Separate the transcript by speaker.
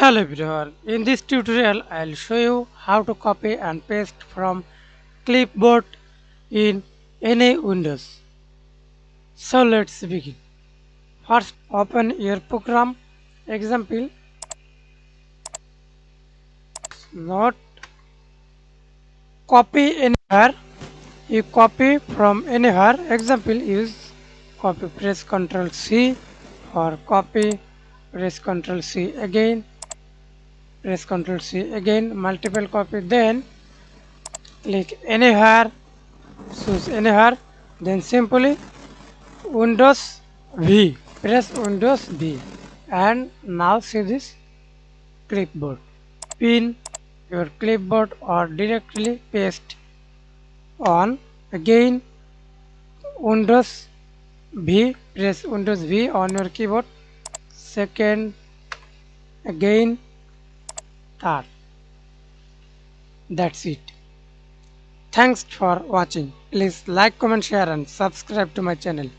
Speaker 1: Hello everyone, in this tutorial I'll show you how to copy and paste from Clipboard in any Windows. So let's begin. First open your program. Example, not copy anywhere. You copy from anywhere. Example, use copy, press Ctrl C, or copy, press Ctrl C again, press Ctrl C again, multiple copy, then click anywhere, choose anywhere, then simply Windows V, press Windows V, and now see this clipboard. Pin your clipboard or directly paste on. Again Windows V, press Windows V on your keyboard. Second, again third. That's it. Thanks for watching. Please like, comment, share and subscribe to my channel.